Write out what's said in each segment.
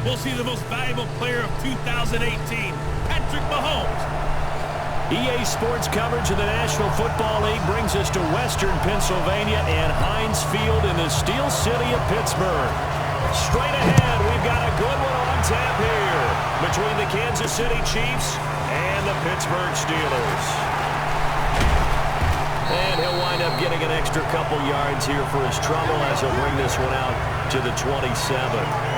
we'll see the most valuable player of 2018, Patrick Mahomes. EA Sports coverage of the National Football League brings us to Western Pennsylvania and Heinz Field in the Steel City of Pittsburgh. Straight ahead, we've got a good one on tap here between the Kansas City Chiefs and the Pittsburgh Steelers. And he'll wind up getting an extra couple yards here for his trouble as he'll bring this one out to the 27.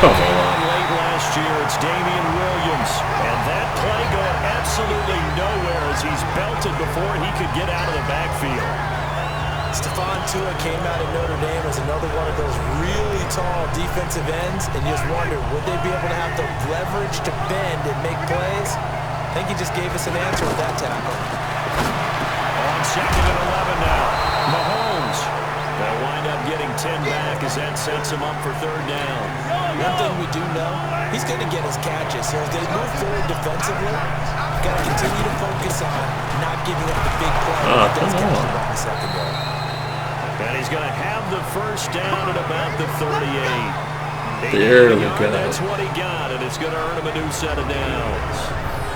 Come on. Late last year, it's Damian Williams. And that play going absolutely nowhere as he's belted before he could get out of the backfield. Stephon Tua came out of Notre Dame as another one of those really tall defensive ends, and you just wonder, would they be able to have the leverage to bend and make plays? I think he just gave us an answer with that tackle. On 2nd and 11 now, Mahomes. They'll wind up getting 10 back as that sets him up for 3rd down. One thing we do know, he's going to get his catches. So as they move forward defensively, you've got to continue to focus on not giving up the big play when he does catch the ball in the secondary. And he's going to have the 1st down at about the 38. There we go. That's what he got, and it's going to earn him a new set of downs.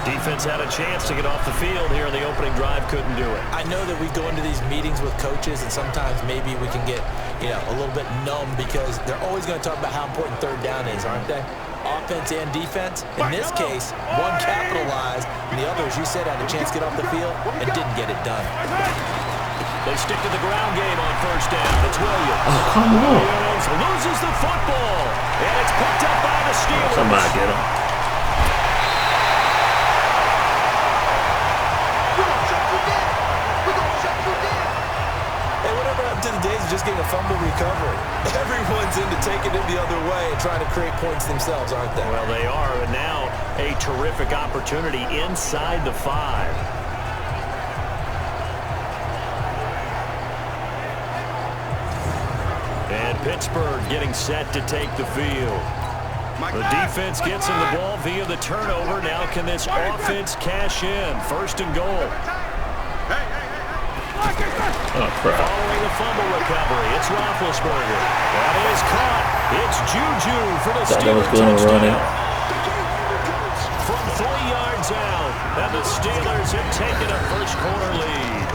Defense had a chance to get off the field here in the opening drive, couldn't do it. I know that we go into these meetings with coaches, and sometimes maybe we can get, a little bit numb because they're always going to talk about how important 3rd down is, aren't they? Offense and defense. In this case, one capitalized, and the other, as you said, had a chance to get off the field and didn't get it done. They stick to the ground game on 1st down. It's Williams. Oh, come on. Williams loses the football, and it's picked up by the Steelers. Somebody get him. To the days of just getting a fumble recovery. Everyone's into taking it the other way and trying to create points themselves, aren't they? Well, they are, and now a terrific opportunity inside the 5. And Pittsburgh getting set to take the field. The defense gets him the ball via the turnover. Now can this offense cash in? 1st and goal. Oh, crap. Following the fumble recovery, it's Roethlisberger. That is caught. It's Juju for the Steelers touchdown. From 3 yards out, and the Steelers have taken a 1st-quarter lead.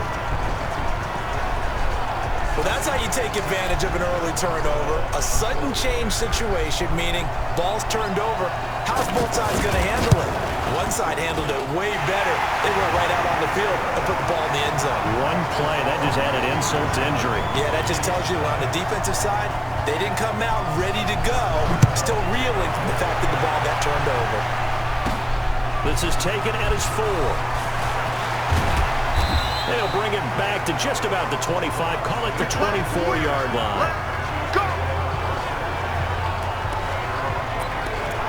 Well, that's how you take advantage of an early turnover. A sudden change situation, meaning ball's turned over. How's both sides going to handle it? One side handled it way better. They went right out on the field and put the ball in the end zone. One play, that just added insult to injury. Yeah, that just tells you on the defensive side, they didn't come out ready to go, still reeling from the fact that the ball got turned over. This is taken at his 4. They'll bring it back to just about the 25, call it the 24-yard line.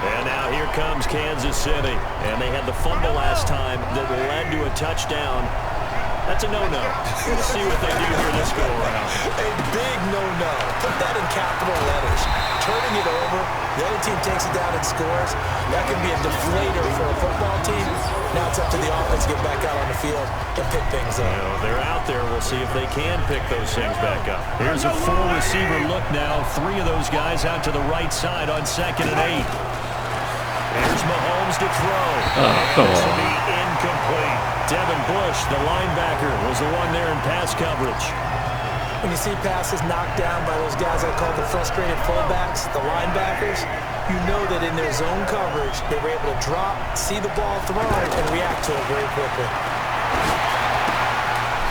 And now here comes Kansas City. And they had the fumble last time that led to a touchdown. That's a no-no. We'll see what they do here this go-around. A big no-no. Put that in capital letters. Turning it over, the other team takes it down and scores. That can be a deflator for a football team. Now it's up to the offense to get back out on the field and pick things up. Well, they're out there. We'll see if they can pick those things back up. Here's a 4-receiver look now. 3 of those guys out to the right side on 2nd and 8. Here's Mahomes to throw. Oh, come on. To be incomplete. Devin Bush, the linebacker, was the one there in pass coverage. When you see passes knocked down by those guys I call the frustrated fullbacks, the linebackers, you know that in their zone coverage, they were able to drop, see the ball thrown, and react to it very quickly.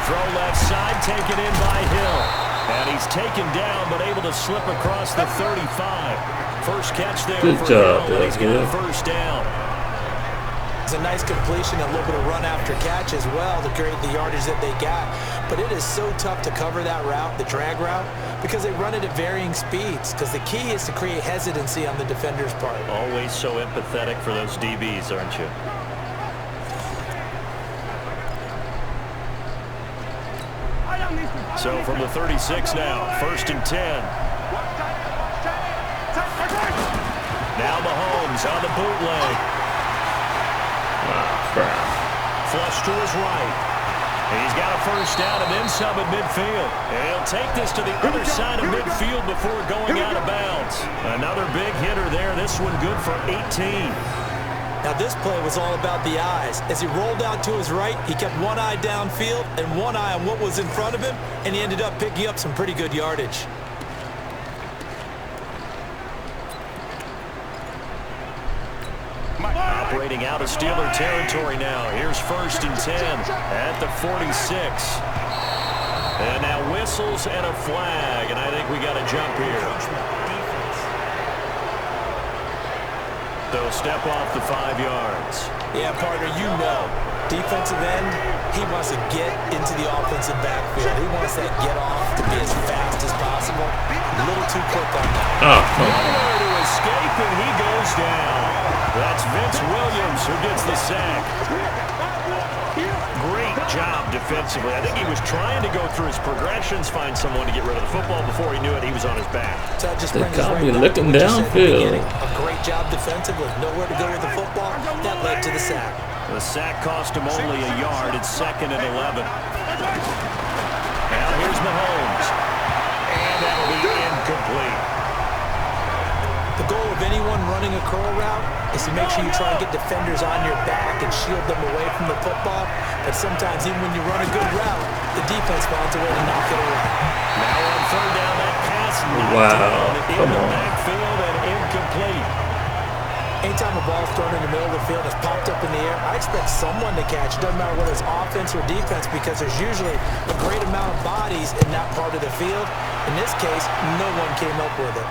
Throw left side, taken in by Hill. And he's taken down, but able to slip across the 35. First catch there Good for job, Hill, and he's got a Bill. 1st down. It's a nice completion, a little bit of run after catch as well to create the yardage that they got. But it is so tough to cover that route, the drag route, because they run it at varying speeds. Because the key is to create hesitancy on the defender's part. Always so empathetic for those DBs, aren't you? So from the 36 now, 1st and 10. Now Mahomes on the bootleg. Oh, crap. Flush to his right. He's got a first down and then some at midfield. And he'll take this to the other side of midfield before going out of bounds. Another big hitter there. This one good for 18. Now this play was all about the eyes. As he rolled out to his right, he kept one eye downfield and one eye on what was in front of him, and he ended up picking up some pretty good yardage. Operating out of Steeler territory now. Here's 1st and 10 at the 46. And now whistles and a flag, and I think we got a jump here. They'll step off the 5 yards. Yeah, partner, you know, defensive end, he wants to get into the offensive backfield. He wants that get off to be as fast as possible. A little too quick on that. Oh, come on. Nowhere to escape, and he goes down. That's Vince Williams who gets the sack. Great job defensively. I think he was trying to go through his progressions, find someone to get rid of the football. Before he knew it, he was on his back. So just They brings us got right me back looking to what you said at the downfield. beginning. A great job defensively, nowhere to go with the football. That led to the sack. The sack cost him only a yard. It's 2nd and 11. Now here's Mahomes. And that'll be incomplete. The goal of anyone running a curl route is to make sure you try and get defenders on your back and shield them away from the football. But sometimes even when you run a good route, the defense finds a way to knock it away. Now on 3rd down, that pass Wow, down in come the on. backfield and incomplete. Anytime a ball's thrown in the middle of the field and it's popped up in the air, I expect someone to catch. It doesn't matter whether it's offense or defense because there's usually a great amount of bodies in that part of the field. In this case, no one came up with it.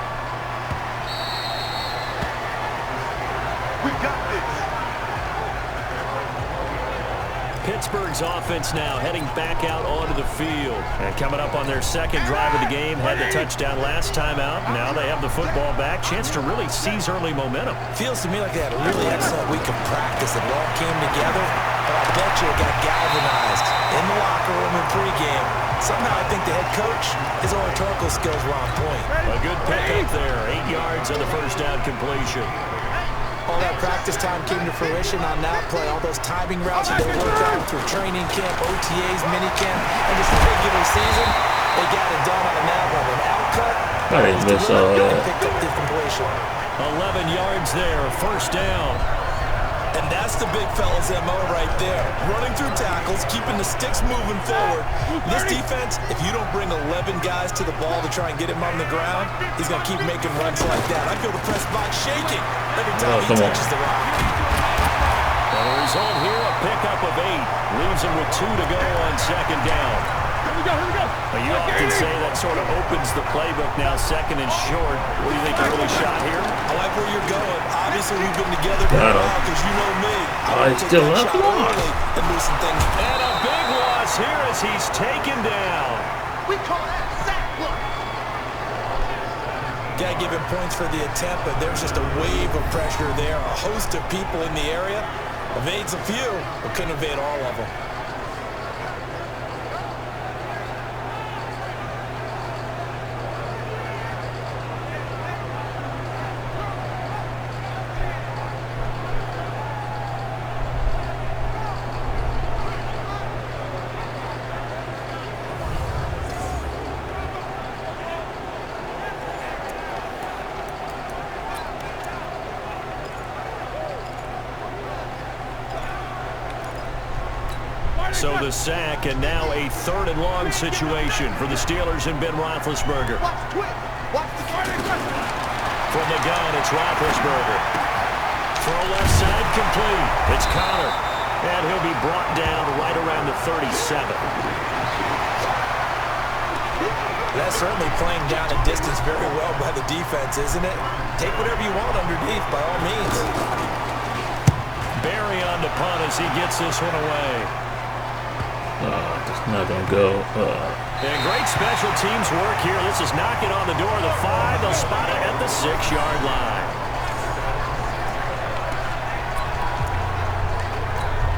Pittsburgh's offense now heading back out onto the field. And coming up on their 2nd drive of the game, had the touchdown last time out. Now they have the football back. Chance to really seize early momentum. Feels to me like they had a really excellent week of practice. It all came together, but I bet you it got galvanized in the locker room in pregame. Somehow I think the head coach, his oratorical skills were on point. A good pickup there. 8 yards on the first down completion. All that practice time came to fruition on that play. All those timing routes that they worked out through training camp, OTAs, minicamp, and just the regular season, they got it done on that one. An out cut, I didn't miss all that. picked up the completion. 11 yards there, 1st down. And that's the big fella's MO right there. Running through tackles, keeping the sticks moving forward. This defense, if you don't bring 11 guys to the ball to try and get him on the ground, he's going to keep making runs like that. I feel the press box shaking every time he touches the rock. And the result here, a pickup of 8. Leaves him with 2 to go on 2nd down. Here we go. You often say that sort of opens the playbook now, 2nd and short. What do you think, early shot here? I like where you're going. Obviously, we've been together for a while because you know me. He's still up. And loosen things. And a big loss here as he's taken down. We call that sack block. Got to give him points for the attempt, but there's just a wave of pressure there. A host of people in the area. Evades a few, but couldn't evade all of them. So the sack, and now a 3rd and long situation for the Steelers and Ben Roethlisberger. From the gun, it's Roethlisberger. Throw left side complete. It's Connor. And he'll be brought down right around the 37. That's certainly playing down a distance very well by the defense, isn't it? Take whatever you want underneath, by all means. Barry on the punt as he gets this one away. It's not going to go. And great special teams work here. This is knocking on the door of the 5. They'll spot it at the 6-yard line.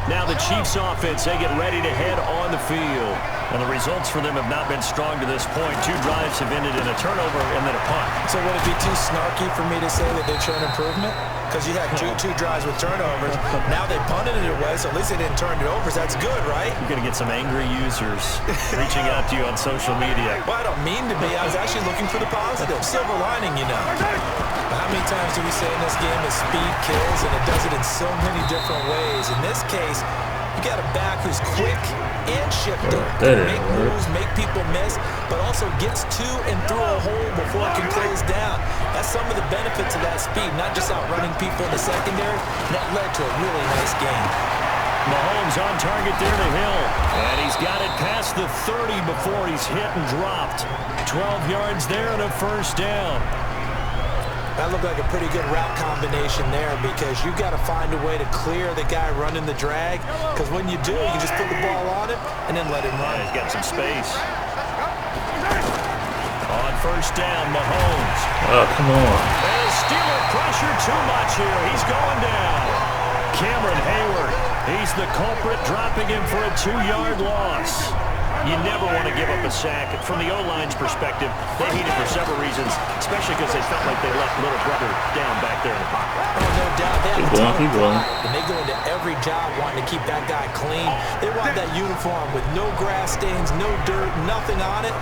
Now the Chiefs offense, they get ready to head on the field. And the results for them have not been strong to this point. 2 drives have ended in a turnover and then a punt. So would it be too snarky for me to say that they've shown improvement? Because you had two drives with turnovers. Now they punted it away, so at least they didn't turn it over. So that's good, right? You're going to get some angry users reaching out to you on social media. Well, I don't mean to be. I was actually looking for the positive. Silver lining, you know. But how many times do we say in this game is speed kills, and it does it in so many different ways? In this case, you got a back who's quick and shifty, make moves, make people miss, but also gets to and through a hole before it can close down. That's some of the benefits of that speed, not just outrunning people in the secondary. That led to a really nice game. Mahomes on target there to Hill, and he's got it past the 30 before he's hit and dropped. 12 yards there and a first down. That looked like a pretty good route combination there because you got to find a way to clear the guy running the drag, because when you do, you can just put the ball on him and then let him run. He's got some space. On first down, Mahomes. Oh, come on. And Steeler pressure too much here. He's going down. Cameron Hayward, he's the culprit, dropping him for a 2-yard loss. You never want to give up a sack. From the O-line's perspective, they hate it for several reasons, especially because they felt like they left little brother down back there in the pocket. Oh, no doubt. They have a ton of Keep going. pride, and they go into every job wanting to keep that guy clean. They want that uniform with no grass stains, no dirt, nothing on it.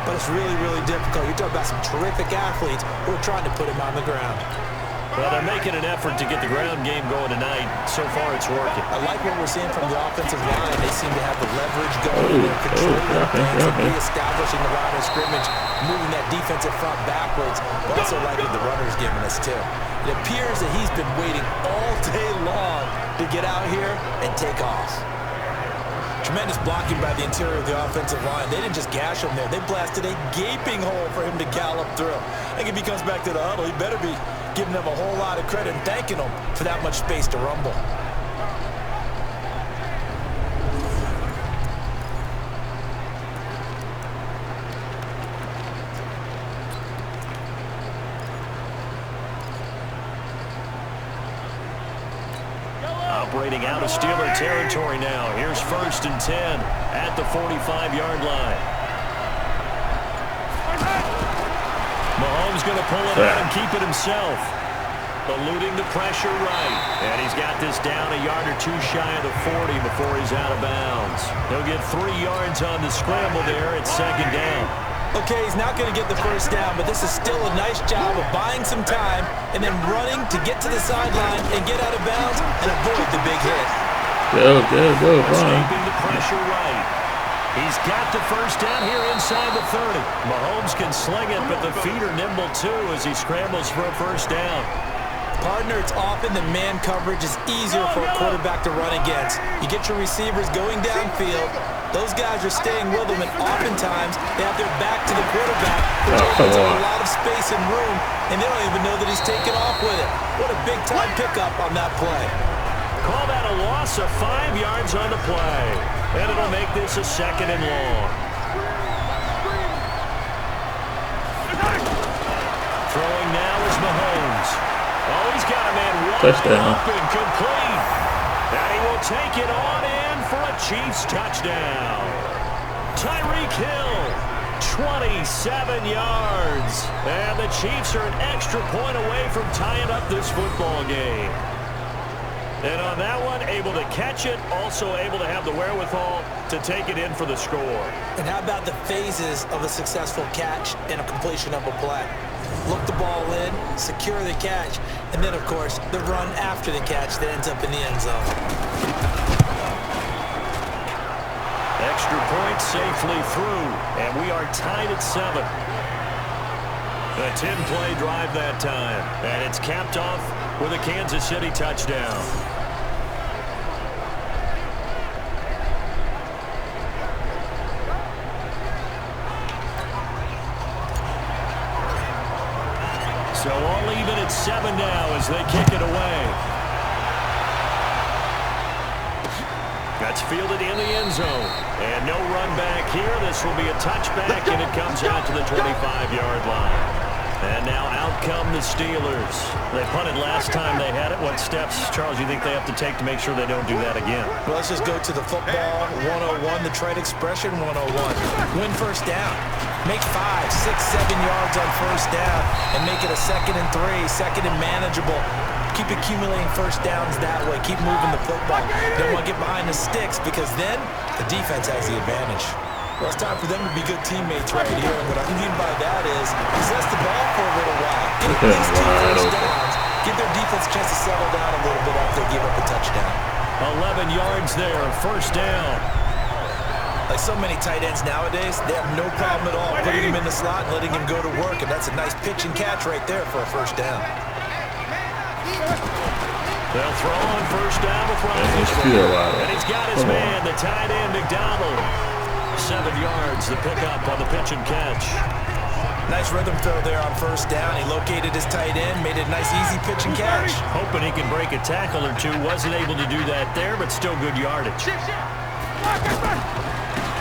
But it's really, really difficult. You're talking about some terrific athletes who are trying to put him on the ground. Well, they're making an effort to get the ground game going tonight. So far, it's working. I like what we're seeing from the offensive line. They seem to have the leverage going. They're controlling things and reestablishing the line of scrimmage, moving that defensive front backwards. But also like what the runner's giving us, too. It appears that he's been waiting all day long to get out here and take off. Tremendous blocking by the interior of the offensive line. They didn't just gash him there. They blasted a gaping hole for him to gallop through. I think if he comes back to the huddle, he better be giving them a whole lot of credit and thanking them for that much space to rumble. Operating out of Steeler territory now. Here's 1st and 10 at the 45-yard line. Mahomes going to pull it out and keep it himself. Eluding the pressure right. And he's got this down a yard or two shy of the 40 before he's out of bounds. He'll get 3 yards on the scramble there at 2nd down. Okay, he's not going to get the first down, but this is still a nice job of buying some time and then running to get to the sideline and get out of bounds and avoid the big hit. Go, Escaping the pressure right. He's got the first down here inside the 30. Mahomes can sling it, but the feet are nimble too as he scrambles for a first down. Partner, it's often that man coverage is easier for a quarterback to run against. You get your receivers going downfield. Those guys are staying with them, and oftentimes they have their back to the quarterback, which opens up a lot of space and room, and they don't even know that he's taken off with it. What a big-time pickup on that play. Call that a loss of 5 yards on the play, and it'll make this a 2nd and long. Throwing now is Mahomes. Oh, he's got a man wide open, complete. And he will take it on in for a Chiefs touchdown. Tyreek Hill, 27 yards. And the Chiefs are an extra point away from tying up this football game. And on that one, able to catch it, also able to have the wherewithal to take it in for the score. And how about the phases of a successful catch and a completion of a play? Look the ball in, secure the catch, and then, of course, the run after the catch that ends up in the end zone. Extra point safely through, and we are tied at 7. A 10-play drive that time, and it's capped off with a Kansas City touchdown. So all even at 7 now as they kick it away. That's fielded in the end zone. And no run back here. This will be a touchback, and it comes out to the 25-yard line. And now out come the Steelers. They punted last time they had it. What steps, Charles, you think they have to take to make sure they don't do that again? Well, let's just go to the football 101, the trade expression 101. Win first down. Make 5, 6, 7 yards on first down and make it a 2nd and 3, 2nd and manageable. Keep accumulating first downs that way. Keep moving the football. Don't want to get behind the sticks because then the defense has the advantage. Well, it's time for them to be good teammates right here. And what I mean by that is possess the ball for a little while. Get at least 2 first downs. Give their defense a chance to settle down a little bit after they give up a touchdown. 11 yards there, first down. Like so many tight ends nowadays, they have no problem at all putting him in the slot and letting him go to work. And that's a nice pitch and catch right there for a first down. They'll throw on first down with Ryan. And he's got his man, the tight end, McDonald. 7 yards, the pickup on the pitch and catch. Nice rhythm throw there on first down. He located his tight end, made it a nice, easy pitch and catch. Hoping he can break a tackle or two. Wasn't able to do that there, but still good yardage.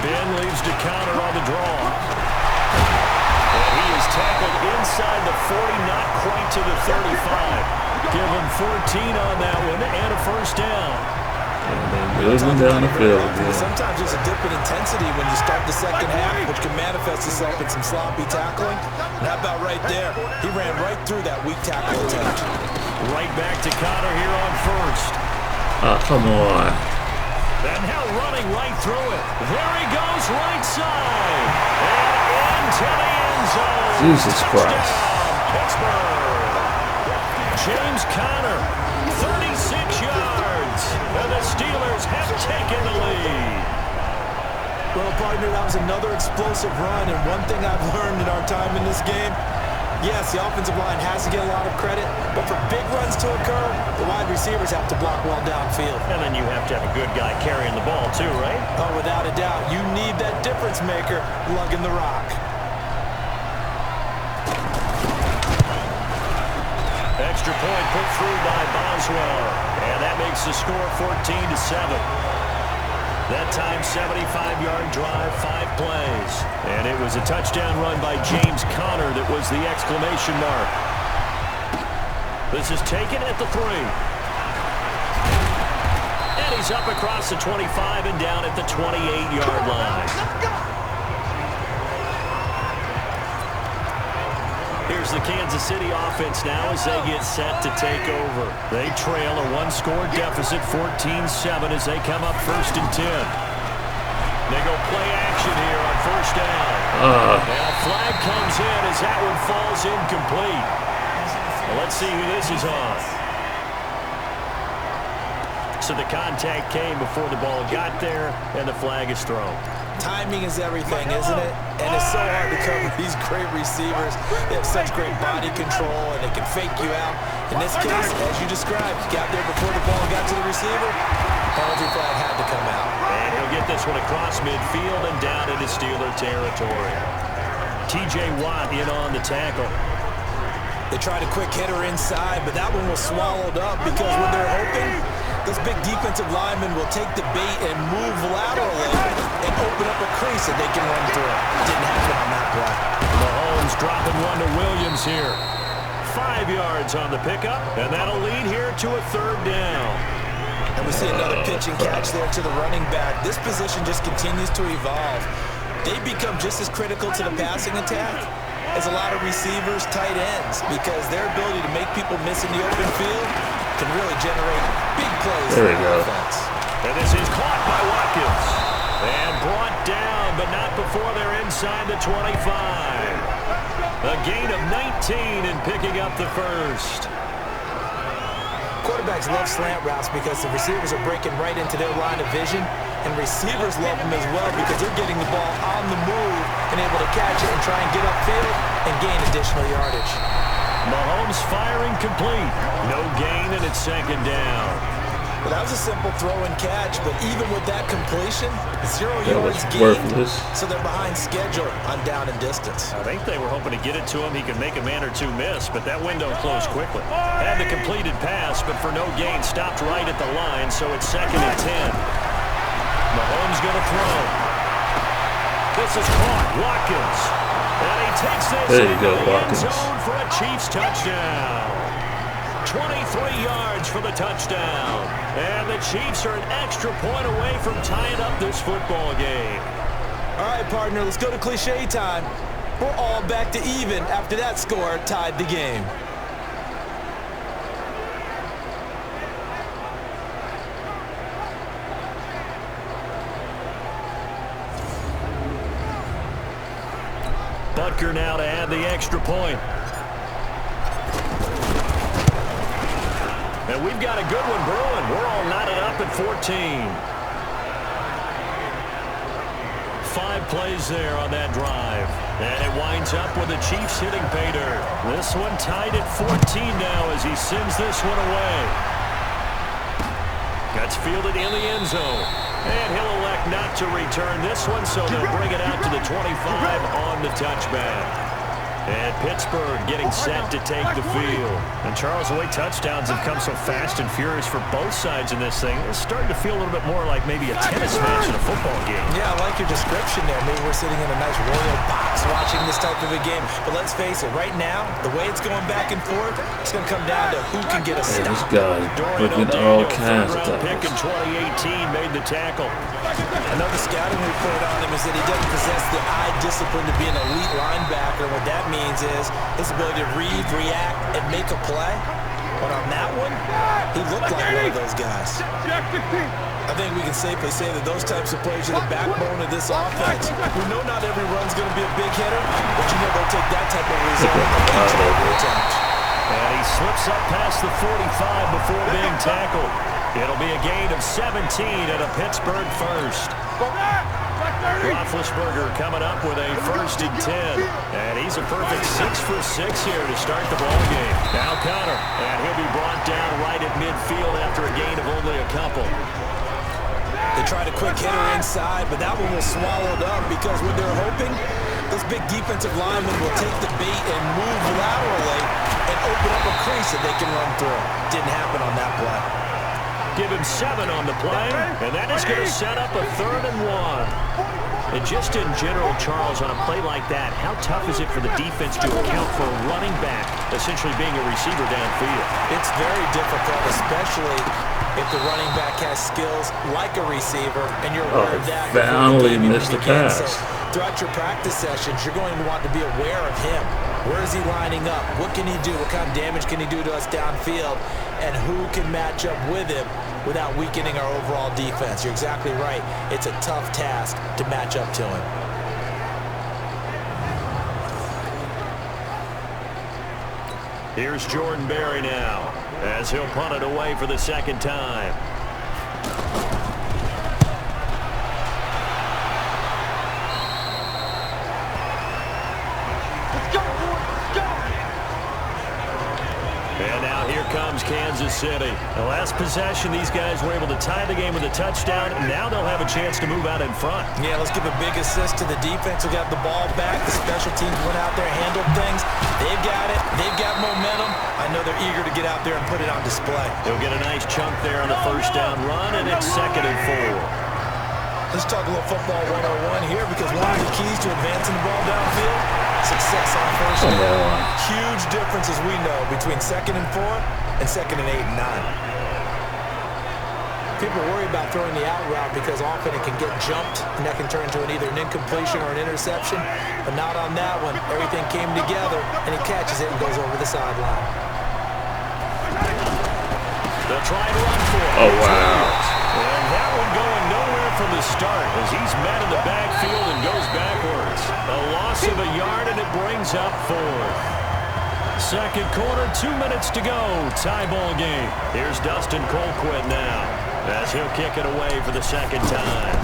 Ben leaves to counter on the draw. And he is tackled inside the 40, not quite to the 35. Give him 14 on that one and a first down. Moving down the field again. Sometimes there's a dip in intensity when you start the second half, which can manifest itself in some sloppy tackling. And how about right there? He ran right through that weak tackle attempt. Right back to Connor here on first. Oh, come on. And now running right through it. There he goes, right side. And into the end zone. Jesus Christ. Touchdown, Pittsburgh. James Conner, 36 yards. And the Steelers have taken the lead. Well, partner, that was another explosive run. And one thing I've learned in our time in this game, yes, the offensive line has to get a lot of credit, but for big runs to occur, the wide receivers have to block well downfield. And then you have to have a good guy carrying the ball too, right? Oh, without a doubt. You need that difference maker lugging the rock. Extra point put through by Boswell. And that makes the score 14-7. That time, 75-yard drive, 5 plays. And it was a touchdown run by James Conner that was the exclamation mark. This is taken at the 3. And he's up across the 25 and down at the 28-yard line. Here's the Kansas City offense now as they get set to take over. They trail a 1-score deficit, 14-7, as they come up 1st and 10. They go play action here on first down. And a flag comes in as that one falls incomplete. Well, let's see who this is on. So the contact came before the ball got there, and the flag is thrown. Timing is everything, isn't it? And it's so hard to cover these great receivers. They have such great body control, and they can fake you out. In this case, as you described, got there before the ball got to the receiver. Penalty flag had to come out. And he'll get this one across midfield and down into Steeler territory. T.J. Watt in on the tackle. They tried a quick hitter inside, but that one was swallowed up because when they're open, those big defensive linemen will take the bait and move laterally and open up a crease that they can run through. Didn't happen on that play. Mahomes dropping one to Williams here. 5 yards on the pickup, and that'll lead here to a 3rd down. And we see another pitch and catch there to the running back. This position just continues to evolve. They become just as critical to the passing attack as a lot of receivers, tight ends, because their ability to make people miss in the open field can really generate big plays. There we go. Offense. And this is caught by Watkins. And brought down, but not before they're inside the 25. A gain of 19 and picking up the 1st. Quarterbacks love slant routes because the receivers are breaking right into their line of vision, and receivers love them as well because they're getting the ball on the move and able to catch it and try and get upfield and gain additional yardage. Mahomes firing complete. No gain, and it's 2nd down. Well, that was a simple throw and catch, but even with that completion, 0 yards gained, worthless. So they're behind schedule on down and distance. I think they were hoping to get it to him. He could make a man or two miss, but that window closed quickly. Had the completed pass, but for no gain, stopped right at the line, so it's 2nd and 10. Mahomes going to throw. This is caught. Watkins. And he takes this There you into go, the end Watkins. zone for a Chiefs touchdown. 23 yards for the touchdown. And the Chiefs are an extra point away from tying up this football game. All right, partner, let's go to cliche time. We're all back to even after that score tied the game. Butker now to add the extra point. And we've got a good one brewing. We're all knotted up at 14. 5 plays there on that drive. And it winds up with the Chiefs hitting pay dirt. This one tied at 14 now as he sends this one away. Gets fielded in the end zone. And he'll elect not to return this one, so they'll bring it out to the 25 on the touchback. And Pittsburgh getting set to take the field. And Charles, the way touchdowns have come so fast and furious for both sides in this thing, it's starting to feel a little bit more like maybe a tennis match in a football game. Yeah, I like your description there. Maybe we're sitting in a nice royal box watching this type of a game. But let's face it, right now, the way it's going back and forth, it's going to come down to who can get a stop. This guy's looking all kinds of pick in 2018 made the tackle. Another scouting report on him is that he doesn't possess the eye discipline to be an elite linebacker. What that means is his ability to read, react, and make a play. But on that one, he looked like one of those guys. I think we can safely say that those types of plays are the backbone of this offense. We know not every run's going to be a big hitter, but you know they'll take that type of result on each and every attempt. And he slips up past the 45 before being tackled. It'll be a gain of 17 and a Pittsburgh first. Roethlisberger coming up with a 1st and 10. And he's a perfect 6 for 6 here to start the ball game. Now Connor, and he'll be brought down right at midfield after a gain of only a couple. They tried a quick hitter inside, but that one was swallowed up because what they're hoping, those big defensive linemen will take the bait and move laterally and open up a crease that they can run through. Didn't happen on that play. Give him 7 on the play, and that is going to set up a 3rd and 1. And just in general, Charles, on a play like that, how tough is it for the defense to account for a running back essentially being a receiver downfield? It's very difficult, especially if the running back has skills like a receiver, and you're aware of that. Finally missed the pass. So throughout your practice sessions, you're going to want to be aware of him. Where is he lining up? What can he do? What kind of damage can he do to us downfield? And who can match up with him without weakening our overall defense? You're exactly right. It's a tough task to match up to him. Here's Jordan Berry now, as he'll punt it away for the 2nd time. And now here comes Kansas City. The last possession, these guys were able to tie the game with a touchdown, and now they'll have a chance to move out in front. Yeah, let's give a big assist to the defense who got the ball back. The special teams went out there, handled things. They've got it. They've got momentum. I know they're eager to get out there and put it on display. They'll get a nice chunk there on the 1st down run, and it's 2nd and 4. Let's talk a little football 101 here, because one of the keys to advancing the ball downfield, success on 1st down. Huge difference, as we know, between 2nd and 4 and 2nd and 8 and 9. People worry about throwing the out route because often it can get jumped, and that can turn into either an incompletion or an interception. But not on that one. Everything came together, and he catches it and goes over the sideline. They'll try and run for it. Oh, wow. And that one going nowhere from the start as he's met in the backfield and goes backwards. A loss of a yard, and it brings up 4th. 2nd quarter, 2 minutes to go. Tie ball game. Here's Dustin Colquitt now, as he'll kick it away for the 2nd time.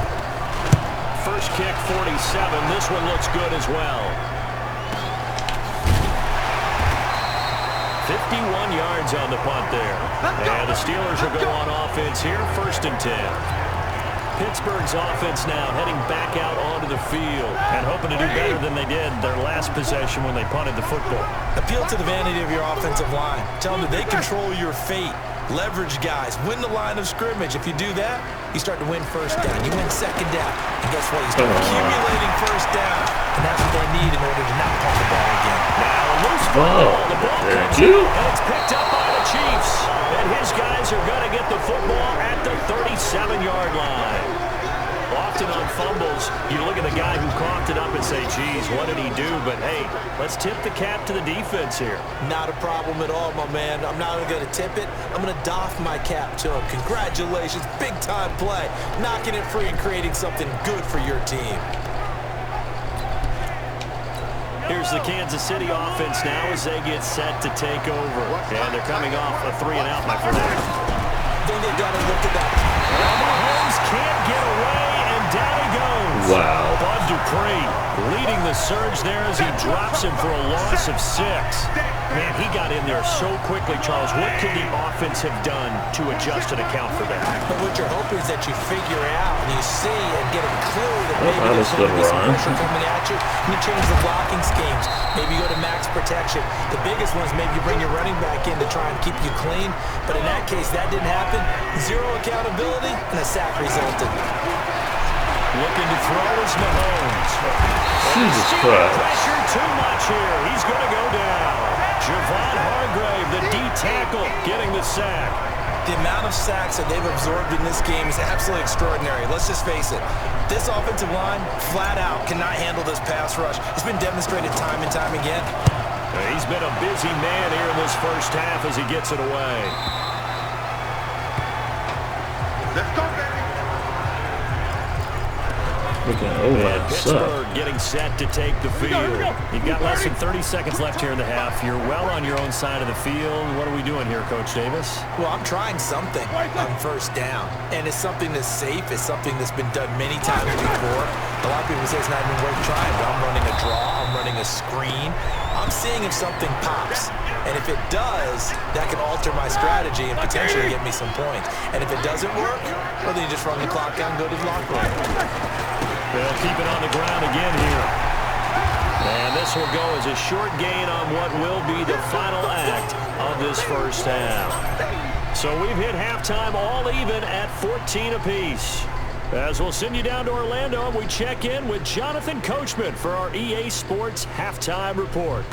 First kick, 47. This one looks good as well. 51 yards on the punt there. And the Steelers will go on offense here, 1st and 10. Pittsburgh's offense now heading back out onto the field and hoping to do better than they did their last possession when they punted the football. Appeal to the vanity of your offensive line. Tell them that they control your fate. leverage guys, win the line of scrimmage. If you do that, you start to win first down. You win second down. And guess what? You start accumulating first down. And that's what they need in order to not punt the ball again. Now a loose ball. The ball comes out, and it's picked up by the Chiefs. And his guys are going to get the football at the 37-yard line. Often on fumbles, you look at the guy who coughed it up and say, geez, what did he do? But, hey, let's tip the cap to the defense here. Not a problem at all, my man. I'm not only going to tip it, I'm going to doff my cap to him. Congratulations, big-time play. Knocking it free and creating something good for your team. Here's the Kansas City offense now as they get set to take over. And they're coming off a 3-and-out, my friend. Then they got to look at that. Mahomes can't get away, and down he goes. Wow. Bud Dupree leading the surge there as he drops him for a loss of 6. Man, he got in there so quickly, Charles. What could the offense have done to adjust and account for that? But what you're hoping is that you figure out and you see and get a clue that maybe there's good going to be some run. pressure coming at you. You change the blocking schemes. Maybe you go to max protection. The biggest one is maybe you bring your running back in to try and keep you clean. But in that case, that didn't happen. Zero accountability, and a sack resulted. Looking to throw is Mahomes. Jesus Christ. Pressure too much here. He's going to go down. Javon Hargrave, the D tackle, getting the sack. The amount of sacks that they've absorbed in this game is absolutely extraordinary. Let's just face it. This offensive line, flat out, cannot handle this pass rush. It's been demonstrated time and time again. He's been a busy man here in this first half as he gets it away. Let's go, baby. And Pittsburgh getting set to take the field. You've got less than 30 seconds left here in the half. You're well on your own side of the field. What are we doing here, Coach Davis? Well, I'm trying something on first down. And it's something that's safe. It's something that's been done many times before. A lot of people say it's not even worth trying, but I'm running a draw. I'm running a screen. I'm seeing if something pops. And if it does, that can alter my strategy and potentially get me some points. And if it doesn't work, well, then you just run the clock down and go to the locker room. They'll keep it on the ground again here. And this will go as a short gain on what will be the final act of this first half. So we've hit halftime all even at 14 apiece. As we'll send you down to Orlando, and we check in with Jonathan Coachman for our EA Sports Halftime Report.